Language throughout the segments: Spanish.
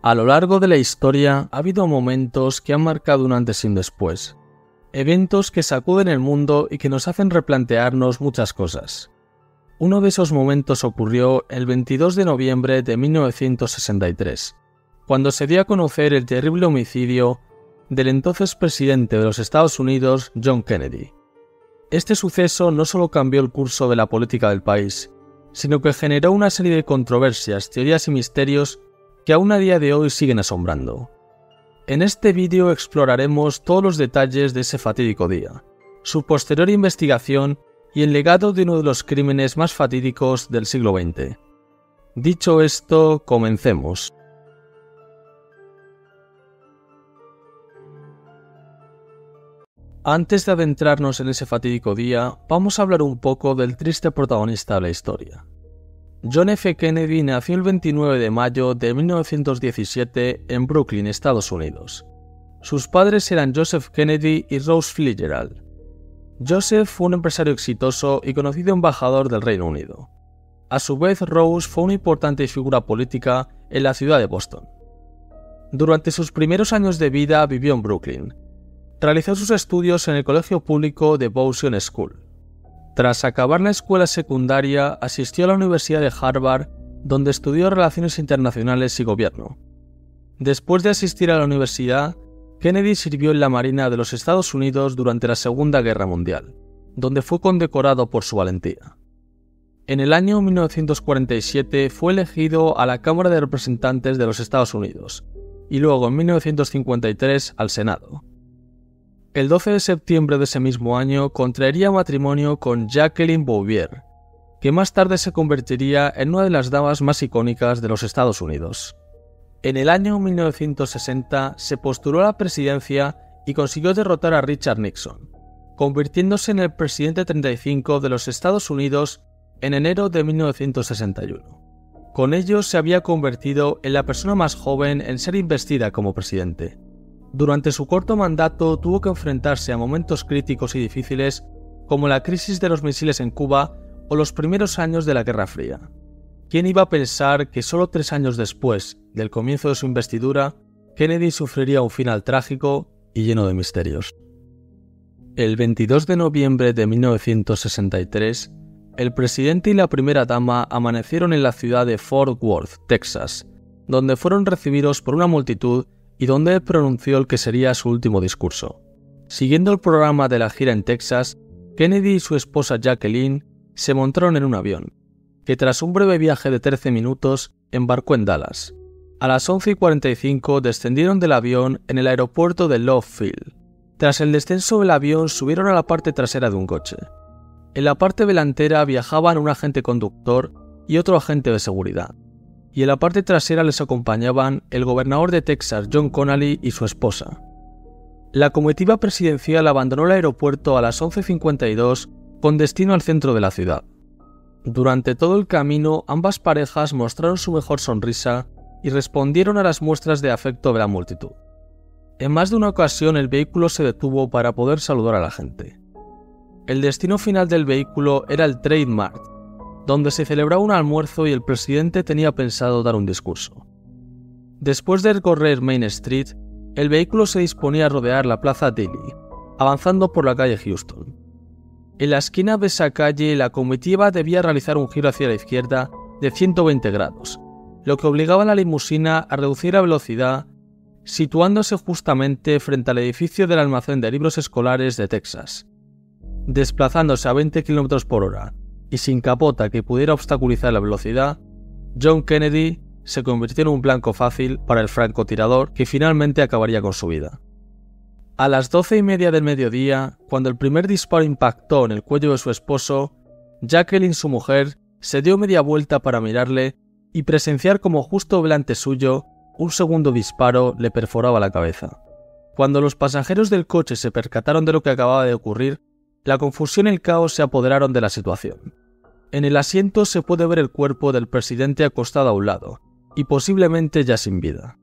A lo largo de la historia ha habido momentos que han marcado un antes y un después. Eventos que sacuden el mundo y que nos hacen replantearnos muchas cosas. Uno de esos momentos ocurrió el 22 de noviembre de 1963, cuando se dio a conocer el terrible homicidio del entonces presidente de los Estados Unidos, John Kennedy. Este suceso no solo cambió el curso de la política del país, sino que generó una serie de controversias, teorías y misterios que aún a día de hoy siguen asombrando. En este vídeo exploraremos todos los detalles de ese fatídico día, su posterior investigación y el legado de uno de los crímenes más fatídicos del siglo XX. Dicho esto, comencemos. Antes de adentrarnos en ese fatídico día, vamos a hablar un poco del triste protagonista de la historia. John F. Kennedy nació el 29 de mayo de 1917 en Brooklyn, Estados Unidos. Sus padres eran Joseph Kennedy y Rose Fitzgerald. Joseph fue un empresario exitoso y conocido embajador del Reino Unido. A su vez, Rose fue una importante figura política en la ciudad de Boston. Durante sus primeros años de vida vivió en Brooklyn. Realizó sus estudios en el colegio público de Bowson School. Tras acabar la escuela secundaria, asistió a la Universidad de Harvard, donde estudió Relaciones Internacionales y Gobierno. Después de asistir a la universidad, Kennedy sirvió en la Marina de los Estados Unidos durante la Segunda Guerra Mundial, donde fue condecorado por su valentía. En el año 1947 fue elegido a la Cámara de Representantes de los Estados Unidos, y luego en 1953 al Senado. El 12 de septiembre de ese mismo año contraería matrimonio con Jacqueline Bouvier, que más tarde se convertiría en una de las damas más icónicas de los Estados Unidos. En el año 1960 se postuló a la presidencia y consiguió derrotar a Richard Nixon, convirtiéndose en el presidente 35 de los Estados Unidos en enero de 1961. Con ello se había convertido en la persona más joven en ser investida como presidente. Durante su corto mandato tuvo que enfrentarse a momentos críticos y difíciles como la crisis de los misiles en Cuba o los primeros años de la Guerra Fría. ¿Quién iba a pensar que solo 3 años después del comienzo de su investidura, Kennedy sufriría un final trágico y lleno de misterios? El 22 de noviembre de 1963, el presidente y la primera dama amanecieron en la ciudad de Fort Worth, Texas, donde fueron recibidos por una multitud y donde él pronunció el que sería su último discurso. Siguiendo el programa de la gira en Texas, Kennedy y su esposa Jacqueline se montaron en un avión, que tras un breve viaje de 13 minutos embarcó en Dallas. A las 11:45 descendieron del avión en el aeropuerto de Love Field. Tras el descenso del avión subieron a la parte trasera de un coche. En la parte delantera viajaban un agente conductor y otro agente de seguridad, y en la parte trasera les acompañaban el gobernador de Texas, John Connally, y su esposa. La comitiva presidencial abandonó el aeropuerto a las 11:52 con destino al centro de la ciudad. Durante todo el camino, ambas parejas mostraron su mejor sonrisa y respondieron a las muestras de afecto de la multitud. En más de una ocasión el vehículo se detuvo para poder saludar a la gente. El destino final del vehículo era el Trade Mart, donde se celebraba un almuerzo y el presidente tenía pensado dar un discurso. Después de recorrer Main Street, el vehículo se disponía a rodear la plaza Daly, avanzando por la calle Houston. En la esquina de esa calle, la comitiva debía realizar un giro hacia la izquierda de 120 grados, lo que obligaba a la limusina a reducir la velocidad, situándose justamente frente al edificio del almacén de libros escolares de Texas. Desplazándose a 20 km por hora y sin capota que pudiera obstaculizar la velocidad, John Kennedy se convirtió en un blanco fácil para el francotirador que finalmente acabaría con su vida. A las 12:30 del mediodía, cuando el primer disparo impactó en el cuello de su esposo, Jacqueline, su mujer, se dio media vuelta para mirarle y presenciar como justo delante suyo un segundo disparo le perforaba la cabeza. Cuando los pasajeros del coche se percataron de lo que acababa de ocurrir, la confusión y el caos se apoderaron de la situación. En el asiento se puede ver el cuerpo del presidente acostado a un lado, y posiblemente ya sin vida.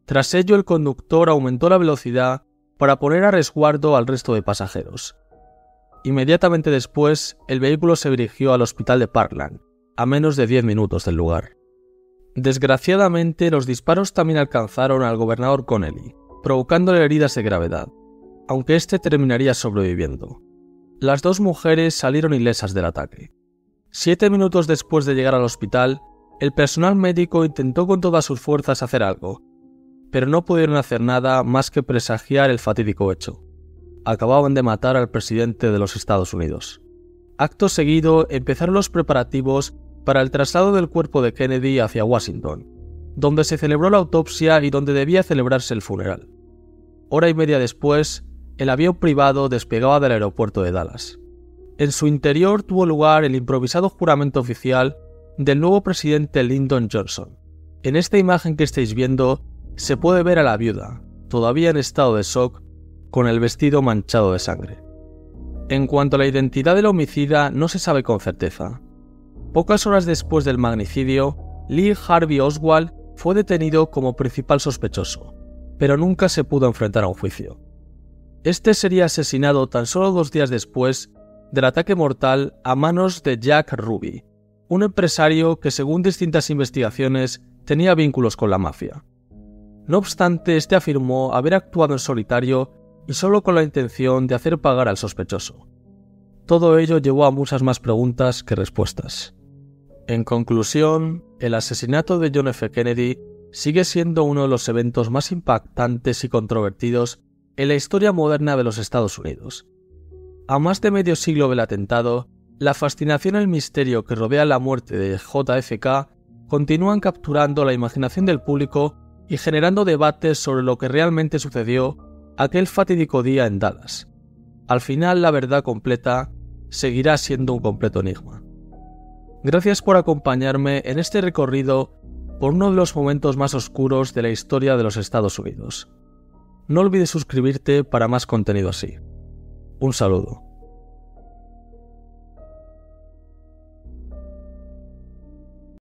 Tras ello, el conductor aumentó la velocidad para poner a resguardo al resto de pasajeros. Inmediatamente después, el vehículo se dirigió al hospital de Parkland, a menos de 10 minutos del lugar. Desgraciadamente, los disparos también alcanzaron al gobernador Connelly, provocándole heridas de gravedad, aunque este terminaría sobreviviendo. Las dos mujeres salieron ilesas del ataque. 7 minutos después de llegar al hospital, el personal médico intentó con todas sus fuerzas hacer algo, pero no pudieron hacer nada más que presagiar el fatídico hecho. Acababan de matar al presidente de los Estados Unidos. Acto seguido empezaron los preparativos para el traslado del cuerpo de Kennedy hacia Washington, donde se celebró la autopsia y donde debía celebrarse el funeral. Hora y media después, el avión privado despegaba del aeropuerto de Dallas. En su interior tuvo lugar el improvisado juramento oficial del nuevo presidente Lyndon Johnson. En esta imagen que estáis viendo se puede ver a la viuda, todavía en estado de shock, con el vestido manchado de sangre. En cuanto a la identidad del homicida, no se sabe con certeza. Pocas horas después del magnicidio, Lee Harvey Oswald fue detenido como principal sospechoso, pero nunca se pudo enfrentar a un juicio. Este sería asesinado tan solo 2 días después del ataque mortal a manos de Jack Ruby, un empresario que, según distintas investigaciones, tenía vínculos con la mafia. No obstante, este afirmó haber actuado en solitario y solo con la intención de hacer pagar al sospechoso. Todo ello llevó a muchas más preguntas que respuestas. En conclusión, el asesinato de John F. Kennedy sigue siendo uno de los eventos más impactantes y controvertidos en la historia moderna de los Estados Unidos. A más de medio siglo del atentado, la fascinación y el misterio que rodea la muerte de JFK continúan capturando la imaginación del público y generando debates sobre lo que realmente sucedió aquel fatídico día en Dallas. Al final, la verdad completa seguirá siendo un completo enigma. Gracias por acompañarme en este recorrido por uno de los momentos más oscuros de la historia de los Estados Unidos. No olvides suscribirte para más contenido así. Un saludo.